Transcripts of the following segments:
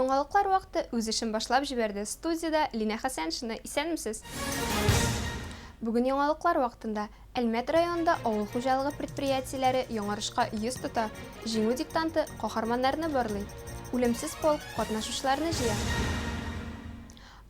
Яңалыклар вакыты үз эшен башлап җибәрде. Студияда Лина Хәсәншина, исәнмесез? Бүген яңалыклар вакытында Әлмәт районында авыл хуҗалыгы предприятиеләре яңарышка йөз тота. Җиңү диктанты каһарманнарны барлый. Үлемсез полк катнашучыларны җыя.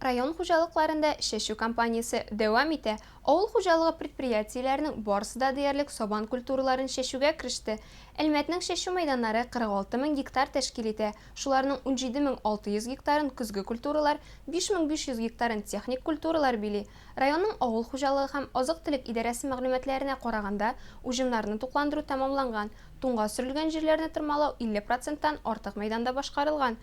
Район хуҗалыкларында чәчү кампаниясе дәвам итә. Авыл хуҗалыгы предприятиеләренең барысы да диярлек сабан культураларын чәчүгә кереште. Әлмәтнең чәчү мәйданнары 46 000 гектар тәшкил итә. Шуларның 17 600 гектарын көзге культуралар, 5500 гектарын техник культуралар били. Районның авыл хуҗалыгы һәм азык-төлек идарәсе мәгълүматларына караганда, уҗымнарны тукландыру тәмамланган. Туңга сөрелгән җирләрне тырмалау 50%-тан артык мәйданда башкарылган.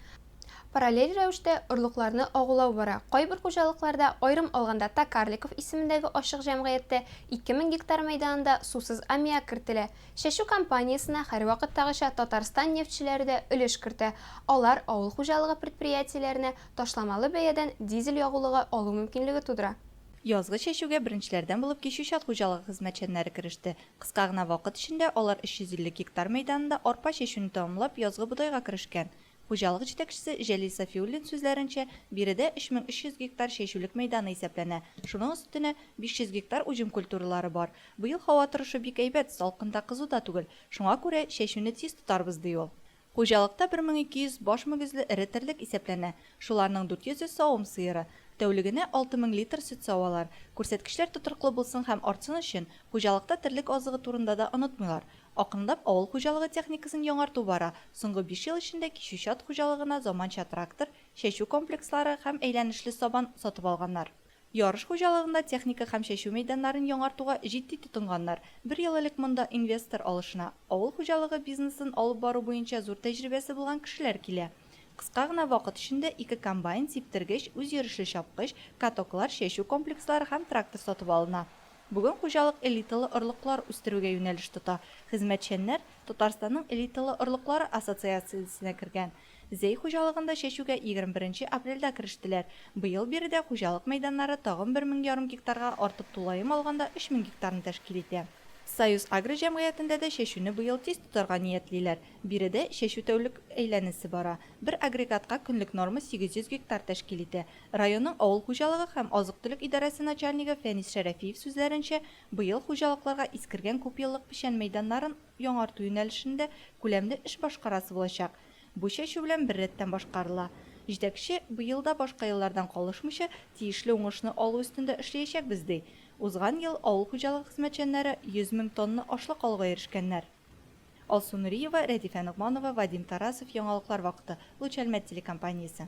Параллель рәвештә орлыкларны агулау бара. Кайбер хуҗалыкларда, аерым алганда Такарликов исемендәге ачык җәмгыятьтә 2000 гектар мәйданында сусыз аммиак кертелә. Чәчү кампаниясенә һәрвакыттагыча Татарстан нефтчеләре дә өлеш кертә. Алар авыл хуҗалыгы предприятиеләренә ташламалы бәядән дизель ягулыгы алу мөмкинлеге тудыра. Язгы чәчүгә беренчеләрдән булып кичү чат хуҗалыгы хезмәтчәннәре кереште. Кыска гына вакыт эчендә алар 350 гектар мәйданында арпа чәчүне тәмамлап язгы будайга керешкән. Хуҗалык җитәкчесе Җәлил Сафиуллин сүзләренчә, биредә 3300 гектар чәчүлек мәйданы исәпләнә. Шуның өстенә 500 гектар уҗым культуралары бар. Быел һава торышы бик әйбәт, салкында кызу да түгел. Шуңа күрә чәчүне тиз тотарбыз ди ул. Хуҗалыкта 1200 баш мөгезле эре терлек исәпләнә. Шуларның 400 савым сыеры. Тәүлегенә 6000 литр сөт савалар. Күрсәткечләр тотрыклы булсын һәм артсын өчен хуҗалыкта терлек азыгы турында да онытмыйлар. Акрындап авыл хуҗалыгы техникасын яңарту бара. Соңгы 5 ел эчендә кичү чат хуҗалыгына заманча трактор, чәчү комплекслары һәм әйләнешле сабан сатып алганнар. Ярыш хуҗалыгында техника һәм чәчү мәйданнарын яңартуга җитди тотынганнар. Бер ел элек монда инвестор алышына, авыл хуҗалыгы бизнесын алып бару буенча зур тәҗрибәсе булган кешеләр килә. Кыска гына вакыт эчендә 2 комбайн, сиптергеч, үзйөрешле чапкыч, катоклар, чәчү комплекслары һәм трактор сатып алына. Бүген хуҗалык элиталы орлыклар үстерүгә юнәлеш тота. Хезмәтчәннәр Татарстанның элиталы орлыклары ассоциациясенә кергән. Зәй хуҗалыгында чәчүгә 21 апрельдә керештеләр. Быел биредә хуҗалык мәйданнары тагын 1500 гектарга артып, тулаем алганда 3000 гектарны тәшкил итә. Союз агро җәмгыятендә дә чәчүне быел тиз тотарга ниятлиләр. Биредә чәчү тәүлек әйләнесе бара. Бер агрегатка көнлек норма 800 гектар тәшкил итә. Районның авыл хуҗалыгы һәм азык-төлек идарәсе начальнигы Фәнис Шәрәфиев сүзләренчә, быел хуҗалыкларга искергән күп еллык печән мәйданнарын яңарту юнәлешендә күләмле эш башкарасы булачак. Бу чәчү белән бер рәттән башкарыла. Җитәкче быел да башка еллардан калышмыйча тиешле уңышны алу өстендә эшләячәкбез ди. Узган ел авыл хуҗалыгы хезмәтчәннәре 100 000 тонна ашлык алуга ирешкәннәр. Алсу Нуриева, Рәдифә Нугманова, Вадим Тарасов, Яңалыклар вакыты, Луч Әлмәт телекомпаниясе.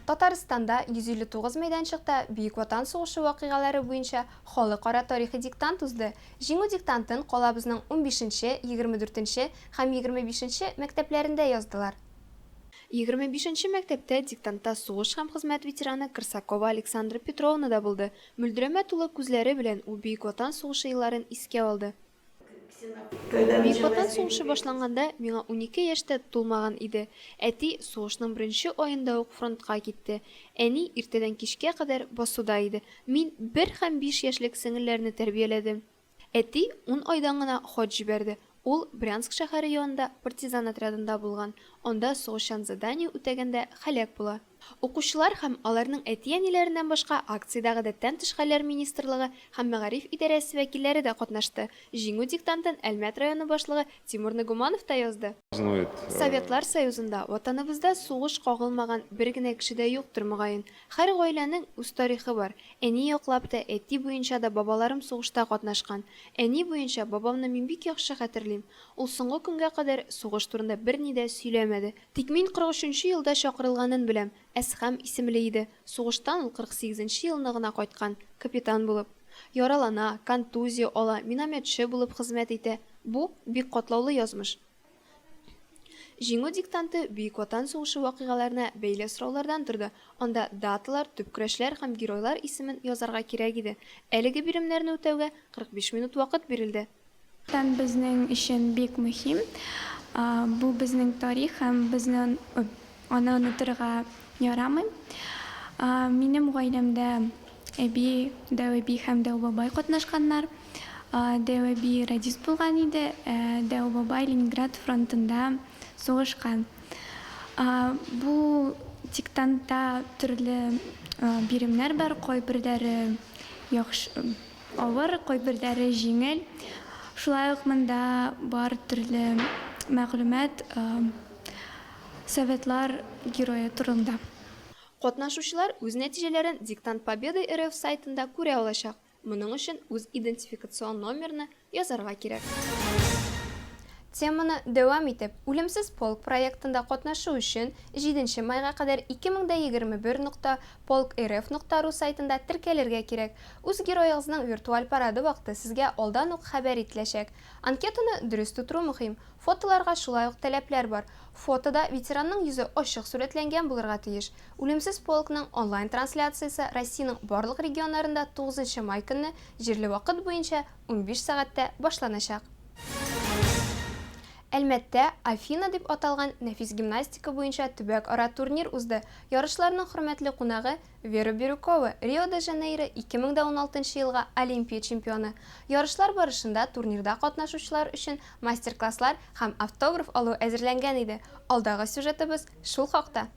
Татарстанда 159 мәйданчыкта Бөек Ватан сугышы вакыйгалары буенча халыкара тарихи диктант узды. Җиңү диктантын калабызның 15-нче, 24-нче һәм 25-нче мәктәпләрендә яздылар. 25-нче мәктәптә диктантта сугыш һәм хезмәт ветераны Крсакова Александра Петровна да булды. Мөлдерәмә тулы күзләре белән ул Бөек Ватан сугышы елларын искә алды. Бөек Ватан сугышы башланганда миңа 12 яшьтә тулмаган иде. Әти сугышның 1нче аенда ук фронтка китте. Әни иртәдән кичкә кадәр басуда иде. Мин 1 һәм 5 яшьлек сеңелләрне тәрбияләдем. Әти 10 айдан гына хат җибәрде. Ул Брянск шәһәре янында партизан отрядында булган. Анда сугышчан задание үтәгәндә һәлак була. Укучылар һәм аларның әти-әниләреннән башка акциядә гадәттән тыш хәлләр министрлыгы һәм мәгариф идарәсе вәкилләре дә катнашты. Җиңү диктантын Әлмәт районы башлыгы Тимур Нугманов та язды. Советлар Союзында ватаныбызда сугыш кагылмаган бер генә кеше дә юктыр мөгаен. Һәр гаиләнең үз тарихы бар. Әни яклап та, әти буенча да бабаларым сугышта катнашкан. Әни буенча бабамны мин бик яхшы хәтерлим. Ул соңгы көнгә кадәр сугыш турында берни дә сөйләмәде. Тик мин 43-нче елда чакырылганын беләм. Әсхәм исемле иде. Сугыштан ул 48-нче елны гына кайткан, капитан булып. Яралана, контузия ала, минометчы булып хезмәт итә. Бу бик катлаулы язмыш. Җиңү диктанты Бөек Ватан сугышы вакыйгаларына бәйле сораулардан торды. Анда даталар, төп көрәшләр һәм геройлар исемен язарга кирәк иде. Әлеге биремнәрне үтәүгә 45 минут вакыт бирелде. Безнең өчен бик мөһим. Бу безнең тарих һәм безнең аны онытырга ярамый. Минем гаиләмдә әби, дәү-әби һәм дәү-бабай катнашканнар. Дәү-әби радист булган иде. Дәү-бабай Ленинград фронтында сугышкан. Бу диктантта төрле биремнәр бар, кайберләре яхшы авыр, кайберләре җиңел. Шулай ук монда бар төрле мәгълүмат, советлар герое турында. Катнашучылар үз нәтиҗәләрен Диктант Победы РФ сайтында күрә алачак. Моның өчен үз идентификацион номерны язарга кирәк. Теманы дәвам итеп, Үлемсез полк проектында катнашу өчен 7 майга кадәр 2021.polkrf.ru сайтында теркәлергә кирәк. Үз героегызның виртуаль парады вакыты сезгә алдан ук хәбәр ителәчәк. Анкетаны дөрес тутыру мөһим. Фотоларга шулай ук таләпләр бар. Фотода ветеранның йөзе ачык сурәтләнгән булырга тиеш. Үлемсез полкның онлайн трансляциясе Россиянең барлык регионнарында 9 май көнне җирле вакыт буенча 15 сәгатьтә башланачак. Әлмәттә Афина дип аталган нәфис гимнастика буенча төбәк-ара турнир узды. Ярышларның хөрмәтле кунагы Вера Бирюкова, Рио-де-Жанейро 2016 елга Олимпия чемпионы. Ярышлар барышында турнирда катнашучылар өчен мастер-класслар һәм автограф алу әзерләнгән иде. Алдагы сюжетыбыз шул хакта.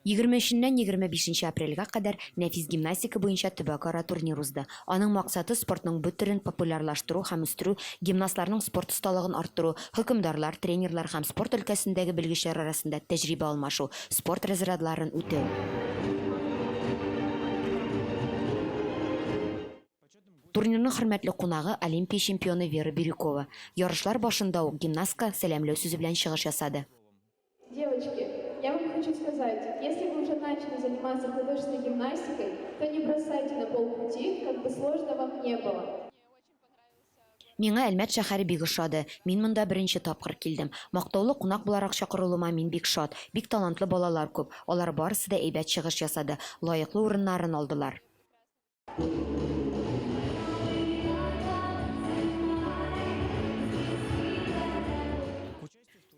23-ннән 25 апрельгә кадәр нәфис гимнастика буенча төбәк-ара турнир узды. Аның максаты спортның бу төрен популярлаштыру һәм үстерү, гимнастларның спорт осталыгын арттыру, хөкемдарлар, тренерлар һәм спорт өлкәсендәге белгечләр арасында тәҗрибә алмашу, спорт разрядларын үтәү. Турнирның хөрмәтле кунагы Олимпия чемпионы Вера Бирюкова. Ярышлар башында ук гимнастка сәламләү сүзе белән чыгыш ясады. Девочки, я вам хочу сказать, если вы уже начали заниматься художественной гимнастикой, то не бросайте на полпути, как бы сложно вам не было. Миңа Әлмәт шәһәре бик ошады. Мин монда беренче тапкыр килдем. Мактаулы кунак буларак чакырылуыма мин бик шат. Бик талантлы балалар күп. Алар барысы да әйбәт чыгыш ясады. Лаеклы урыннарын алдылар.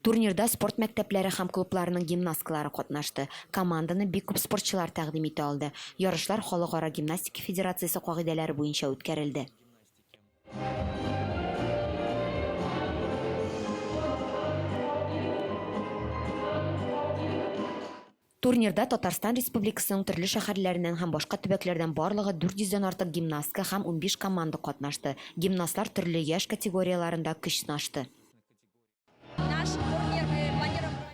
Турнирда спорт мәктәпләре һәм клубларының гимнасткалары катнашты. Команданы бик күп спортчылар тәкъдим итә алды. Ярышлар Халыкара гимнастика федерациясе кагыйдәләре буенча үткәрелде. Турнирда Татарстан Республикасының төрле шәһәрләреннән һәм башка төбәкләрдән барлыгы 400-дән артык гимнастка һәм 15 команда катнашты. Гимнастлар төрле яшь категорияларында көч сынашты.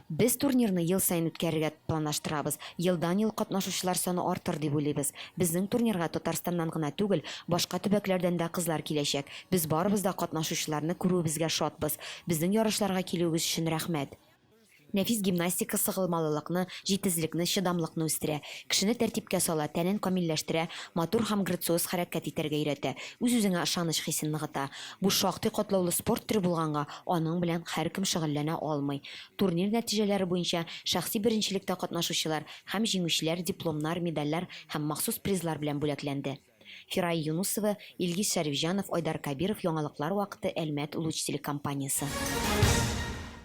Без турнирны ел сайын үткәрергә планлаштырабыз. Елдан-ел катнашучылар саны артыр дип уйлыйбыз. Безнең турнирга Татарстаннан гына түгел, башка төбәкләрдән дә кызлар киләчәк. Без барыбыз да катнашучыларны күрүебезгә шатбыз. Безнең ярышларга килүегез өчен рәхмәт. Нәфис гимнастика сыгылмалылыкны, җитезлекне, чыдамлыкны үстерә. Кешене тәртипкә сала, тәнен камилләштерә, матур һәм грациоз хәрәкәт итәргә өйрәтә. Үз-үзеңә ышаныч хисен ныгыта. Бу шактый катлаулы спорт төре булганга, аның белән һәркем шөгыльләнә алмый. Турнир нәтиҗәләре буенча шәхси беренчелектә катнашучылар һәм җиңүчеләр дипломнар, медальләр һәм махсус призлар белән бүләкләнде. Фирай Юнусова, Илгиз Шәрифҗанов, Айдар Кабиров, яңалыклар вакыты, Әлмәт Луч телекомпаниясе.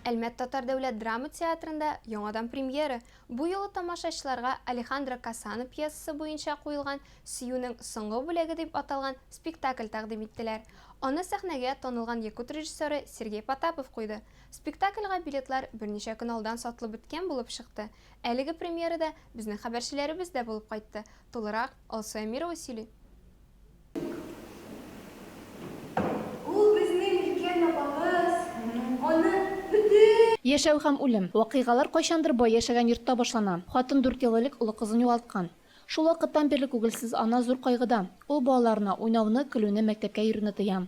Әлмәт Татар дәүләт драма театрында яңадан премьера. Бу юлы тамашачыларга Алехандро Касано пьесасы буенча куелган «Сөюнең соңгы бүлеге» дип аталган спектакль тәкъдим иттеләр. Аны сәхнәгә танылган якут режиссеры Сергей Потапов куйды. Спектакльгә билетлар берничә көн алдан сатылып беткән булып чыкты. Әлеге премьерада безнең хәбәрчеләребез дә булып кайтты. Тулырак Алсу Әмирова сөйли. Яшәү һәм үлем. Вакыйгалар кайчандыр бай яшәгән йортта башлана. Хатын 4 ел элек улы кызын югалткан. Шул вакыттан бирле күңелсез ана зур кайгыда. Ул балаларына уйнауны, көлүне, мәктәпкә йөрүне тыя.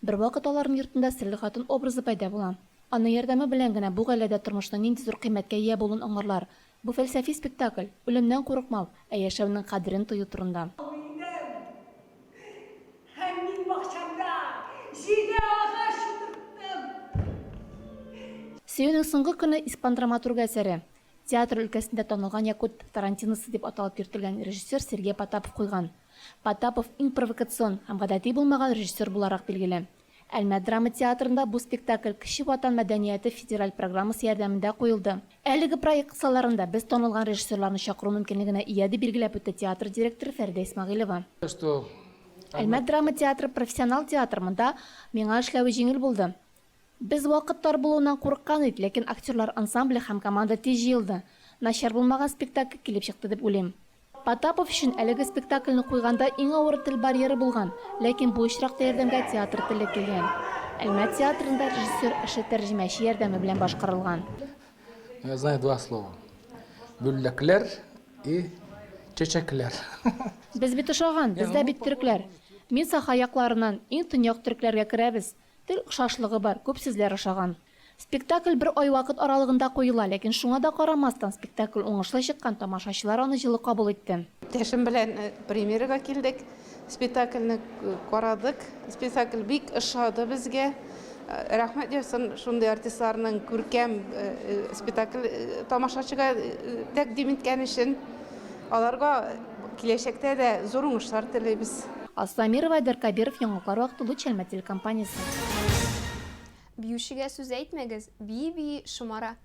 Бер вакыт аларның йортында серле хатын образы пайда була. Аны ярдәме белән генә бу гаиләдә тормышның нинди зур кыйммәткә ия булуын аңларлар. Бу фәлсәфи спектакль үлемнән курыкмау, ә яшәүнең кадерен тою турында. Сөюнең соңгы көне испан драматургы әсәре. Театр өлкәсендә танылган якут Тарантиносы дип аталып йөртелгән режиссер Сергей Потапов куйган. Потапов иң провокацион һәм гадәти булмаган режиссер буларак билгеле. Әлмәт драма театрында бу спектакль Кече ватан мәдәнияте федераль программасы ярдәмендә куелды. Әлеге проект кысаларында без танылган режиссерларны чакыру мөмкинлегенә ия дип билгеләп үтте театр директоры Фәридә Исмәгыйлова. Что Әлмәт драма театры профессионал театр, монда миңа эшләве җиңел булды. Без вакыт тар булуыннан курыккан идек, ләкин актерлар ансамбле һәм команда тиз җыелды. Начар булмаган спектакль килеп чыкты дип уйлыйм. Потапов өчен әлеге спектакльне куйганда иң авыр тел барьеры булган, ләкин бу очракта ярдәмгә театр теле килгән. Әлмәт театрында режиссер эше тәрҗемәче ярдәме белән башкарылган. Я знаю два слова. Бүләкләр и чәчәкләр. Без бит ошаган, без дә бит төрекләр. Мин Саха якларыннан иң төньяк төрекләргә керәбез. Тел охшашлыгы бар, күп сүзләр ошаган. Спектакль бер ай вакыт аралыгында куела, ләкин шуңа да карамастан спектакль уңышлы чыккан, тамашачылар аны җылы кабул итте. Тәшем белән премьерага килдек. Спектакльне карадык. Спектакль бик ошады безгә. Рәхмәт ясын шундый артистларның күркәм спектакль тамашачыга тәкъдим иткән өчен. Аларга киләчәктә дә зур уңышлар теләйбез. Асламирова, Айдар Кабиров, Яңаклар вакыты, Луч Әлмәт телекомпаниясе. Биюшегә сүз әйтмәгез, бии шумара.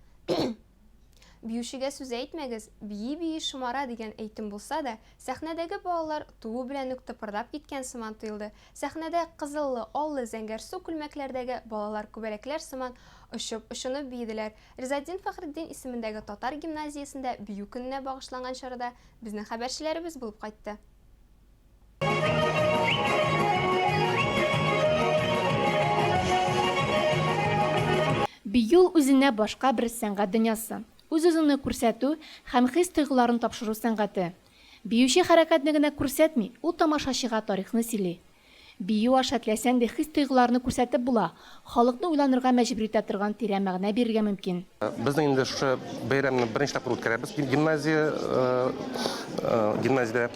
Биюшегә сүз әйтмәгез, бии шумара дигән әйтем булса да, сәхнәдәге балалар туу белән үк тыпырдап киткән сыман тоелды. Сәхнәдә кызыллы, аллы, зәңгәр су күлмәкләрдәге балалар күбәләкләр сыман очып-очынып биеделәр. Ризаддин Фәхретдин исемендәге татар гимназиясендә бию көненә багышланган чарада безнең хәбәрчеләребез булып кайтты. Бию үзенә башка бер сәнгать дөньясы. Үз-үзеңне күрсәтү һәм хис тойгыларын тапшыру сәнгате. Биюче хәрәкәтне генә күрсәтми, ул тамашачыга тарихны сөйли. Бию аша теләсәң дә хис тойгыларны күрсәтеп була, халыкны уйланырга мәҗбүр итә торган тирән мәгънә бирергә мөмкин. Безнең инде шушы бәйрәмне беренче тапкыр үткәрәбез. Гимназиядә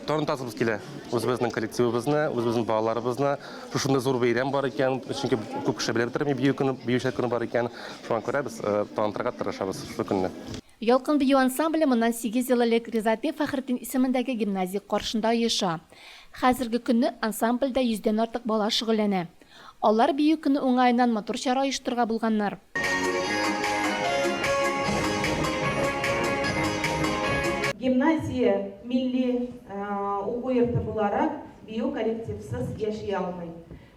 танытасыбыз килә. Үзебезнең коллективыбызны, үзебезнең балаларыбызны. Шушында зур бәйрәм бар икән, чөнки күп кеше белә бетерми бию көне, биючеләр көне бар икән. Шуңа күрә без танытырга тырышабыз шу көнне. Ялкын бию ансамбле моннан 8 ел элек Ризаддин Фәхретдин исемендәге гимназия каршында оеша. Хәзерге көнне ансамбльдә 100дән артык бала шөгыльләнә. Алар бию көне уңаеннан матур чара оештырырга булганнар. Гимназия милли уку йорты буларак бию коллективсыз яши алмый.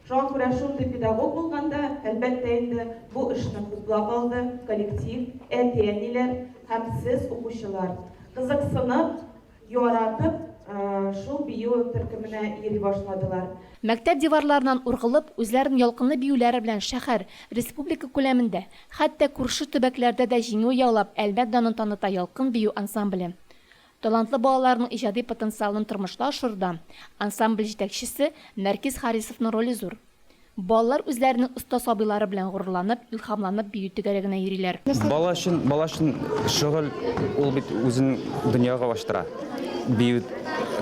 Шуңа күрә шундый педагог булганда, әлбәттә инде бу эшне хуплап алды коллектив, әти-әниләр һәм сез укучылар. Кызыксынып, яратып, шул бию төркеменә йөри башладылар. Мәктәп диварларынан ургылып, үзләрен ялкынлы биюләре белән шәһәр, республика күләмендә, хәтта күрше төбәкләрдә дә җиңү яулап, әлбәт данын таныта ялкын бию ансамбле. Талантлы балаларның иҗади потенциалын тормышта ашырда. Ансамбль җитәкчесе Нәркис Харисовның роле зур. Балалар үзләренең оста сабыйлары белән горурланып, илһамланып бию тегәрәгенә йөриләр. Бала өчен шөгыль ул бит үзен дөньяга ачтыра. Бию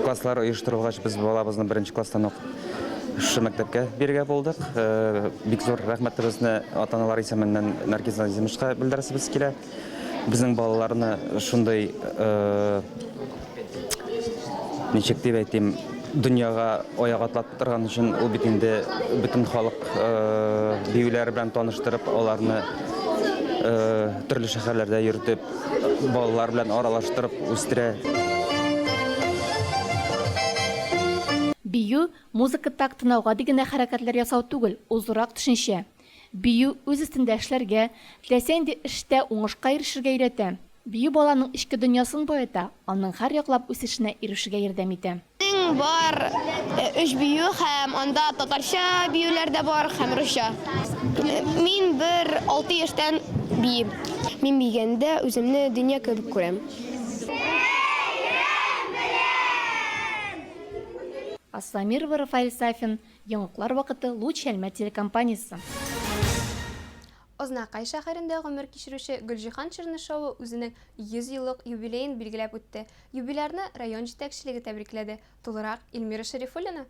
класслары оештырылгач, без балабызны беренче класстан ук шу мәктәпкә бирергә булдык. Бик зур рәхмәтебезне ата-аналар исеменнән Нәркис Азимовка белдерәсебез килә. Безнең балаларны шундый ничек дип әйтим, дөньяга аяк атлатып торган өчен ул бит инде бөтен халык биюләре белән таныштырып, аларны төрле шәһәрләрдә йөртеп, балалар белән аралаштырып үстерә. Бию музыка тактынауга дигән хәрәкәтләр ясау түгел, ул зурак төшенчә. Бию үз өстендә эшләргә, теләсәң дә эштә уңышка ирешергә өйрәтә. Бию баланың ичке дөньясын боята, аның һәр яклап үсешенә ирешергә ярдәм итә. Бар 3 бию һәм анда татарча биюләр дә бар һәм русча. Мин 6 яшьтән бием. Мин бигәндә үземне дөнья кебек күрәм. Асламирова, Рафаэль Сафин, Яңаклар вакыты, Луч Әлмәт телекомпаниясе. Ознакай шәһәрендә гомер кичерүче Гөлҗиһан Чернышова үзенең 100 еллык юбилеен билгеләп үтте. Юбилярны район җитәкчелеге тәбрикләде. Тулырак Илмира Шәрифуллина.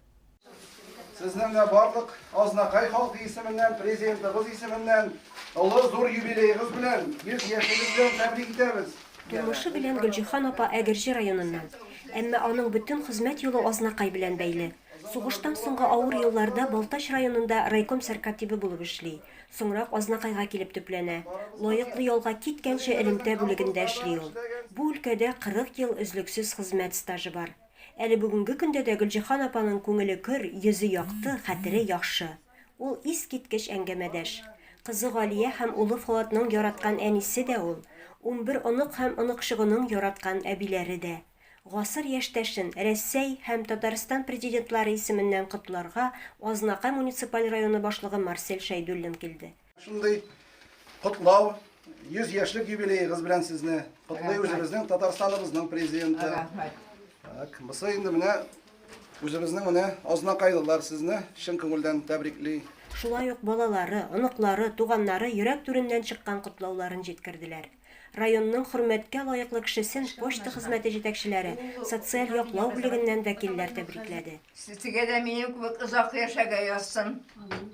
Сезнең дә барлык Ознакай халкы исеменнән, президентыбыз исеменнән олы зур юбилеегыз белән, 100 яшьлегез белән тәбрик итәбез. Тормышы белән Гөлҗиһан апа Әгерҗе районыннан. Әмма аның бөтен хезмәт юлы Ознакай белән бәйле. Сугыштан соңгы авыр елларда Балтач районында райком сәркатибы булып эшли. Соңрак Ознакайга килеп төпләнә. Лаеклы ялга киткәнче элемтә бүлегендә эшли ул. Бу өлкәдә 40 ел өзлексез хезмәт стажы бар. Әле бүгенге көндә дә Гөлҗихан апаның күңеле көр, йөзе якты, хәтере яхшы. Ул искиткеч әңгәмәдәш. Кызы Галия һәм улы Фуатның яраткан әнисе дә ул. 11 онык һәм оныкшыгының яраткан әбиләре дә. Гасыр яшьтәшен Рәсәй һәм Татарстан президентлары исеменнән котларга Азнакай муниципаль районы башлыгы Марсель Шәйдуллин килде. Шундый котлау 100 яшьлек юбилейгыз белән сезне котлый үзебезнең Татарстаныбызның президенты. Так, бусы инде менә үзебезнең менә Азнакайлылар сезне чын күңелдән тәбрикли. Шулай ук балалары, оныклары, туганнары йөрәк түреннән чыккан котлауларын җиткерделәр. Районның хөрмәткә лаеклы кешесен почта хезмәте җитәкчеләре, социаль яклау бүлегеннән вәкилләр тәбрикләде. Сезгә дә минем кебек озак яшәргә язсын.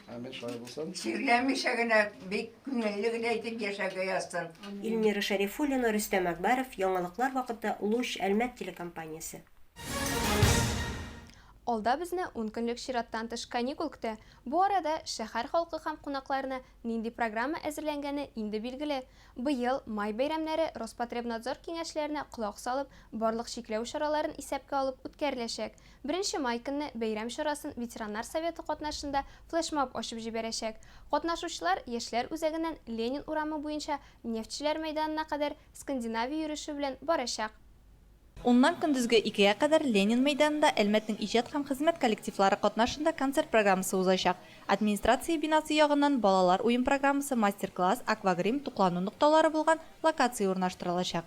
Әмит шулай булсын. Чирләмичә генә бик күңелле генә итеп яшәргә язсын. Илмира Шәрифуллина, Рөстәм Әкбәров, Яңалыклар вакыты, Луч, Әлмәт телекомпаниясе. Алда безне 10 көнлек чираттан тыш каникул көтә. Бу арада шәһәр халкы һәм кунакларына нинди программа әзерләнгәне инде билгеле. Быел май бәйрәмнәре Роспотребнадзор киңәшләренә колак салып, барлык чикләү чараларын исәпкә алып үткәреләчәк. 1 май көнне бәйрәм чарасын ветераннар советы катнашында флешмоб ачып җибәрәчәк. Катнашучылар яшьләр үзәгеннән Ленин урамы буенча Нефтчеләр мәйданына кадәр Скандинавия йөреше белән барачак. Оннан көндезге 2-гә кадәр Ленин мәйданында Әлмәтнең иҗат һәм хезмәт коллективлары катнашында концерт программасы узачак. Администрация бинасы ягыннан балалар уен программасы, мастер-класс, аквагрим, туклану нокталары булган локация урнаштырылачак.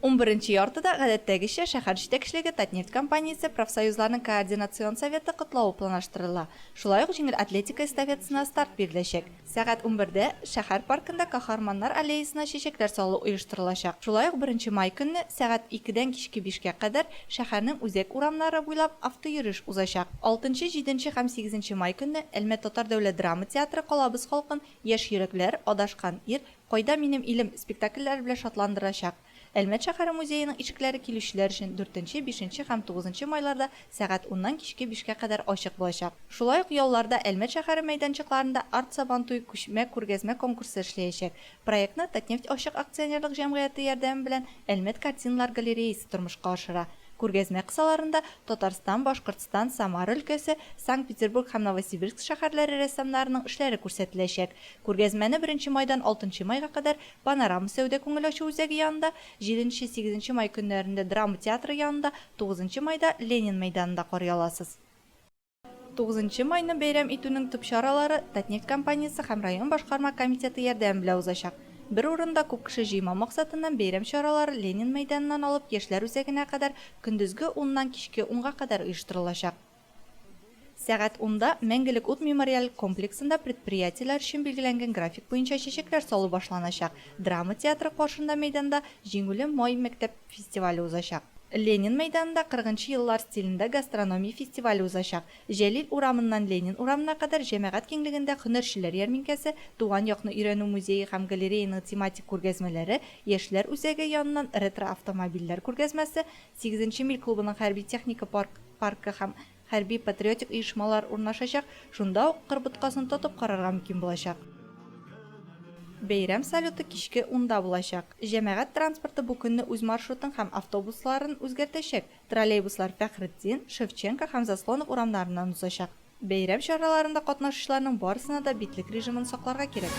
11 яртыда гадәттәгечә шәһәр җитәкчелеге Татнефть компаниясе профсоюзларның координацион советы котлавы планлаштырыла. Шулай ук җиңел атлетика эстафетасына старт биреләчәк. Сәгать 11дә шәһәр паркында Каһарманнар аллеясына чәчәкләр салу оештырылачак. Шулай ук 1 май көнне сәгать 2дән кичке 5гә кадәр шәһәрнең үзәк урамнары буйлап автойөреш узачак. 6, 7 һәм 8 май көнне Әлмәт Татар дәүләт драма театры калабыз халкын яшь йөрәкләр, адашкан ир, кайда минем илем спектакльләре белән шатландырачак. Әлмәт шәһәре музееның ишекләре килүчеләр өчен 4, 5 һәм 9 майларда сәгать 10-нан кичке 5гә кадәр ачык булачак. Шулай ук яуларда Әлмәт шәһәре мәйданчыкларында арт сабантуй күчмә күргәзмә конкурсы эшләячәк. Проектны Татнефть ачык акционерлык җәмгыяте ярдәме белән Әлмәт картиналар галереясы тормышка ашыра. Күргәзмә кысаларында Татарстан, Башкортстан, Самара өлкәсе, Санкт-Петербург һәм Новосибирск шәһәрләре рәссамнарының эшләре күрсәтеләчәк. Күргәзмәне 1 майдан 6 майга кадәр Панорама сәүдә күңел ачу үзәге янында, 7-8 май көннәрендә драма театры янында, 9 майда Ленин мәйданында карый аласыз. 9 майны бәйрәм итүнең төп чаралары Татнефть компаниясе һәм район башкарма комитеты ярдәме белән узачак. Бер урында күп кеше җыйма максатыннан бәйрәм чаралары Ленин мәйданынан алып яшьләр үзәгенә кадәр көндезге 10-нан кичке 10-га кадәр оештырылачак. Сәгать 10-да Мәңгелек ут мемориаль комплексында предприятиеләр өчен билгеләнгән график буенча чәчәкләр салу башланачак. Драма театры каршында мәйданда Җиңүле май мәктәп фестивале узачак. Ленин мәйданында 40-нчы еллар стилендә гастрономия фестивале узачак. Җәлил урамыннан Ленин урамына кадәр җәмәгать киңлегендә һөнәрчеләр ярминкәсе, туган якны өйрәнү музее һәм галереяның тематик күргәзмәләре, яшьләр үзәге яныннан ретро автомобильләр күргәзмәсе, 8-нче мил клубының хәрби техника паркы һәм хәрби патриотик оешмалар урнашачак. Шунда ук кырбыткасын тотып карарга мөмкин булачак. Бәйрәм салюты кичке 10-да булачак. Җәмәгать транспорты бу көнне үз маршрутын һәм автобусларын үзгәртәчәк. Троллейбуслар Фәхретдин, Шевченко һәм Заслонов урамнарыннан узачак. Бәйрәм чараларында катнашучыларның барысына да битлек режимын сакларга кирәк.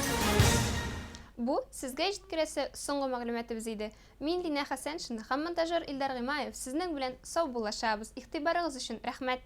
Бу сезгә җиткерәсе соңгы мәгълүматыбыз иде. Мин Лина Хәсән һәм монтажер Илдар Гыймаев сезнең белән сау булашабыз. Игътибарыгыз өчен рәхмәт.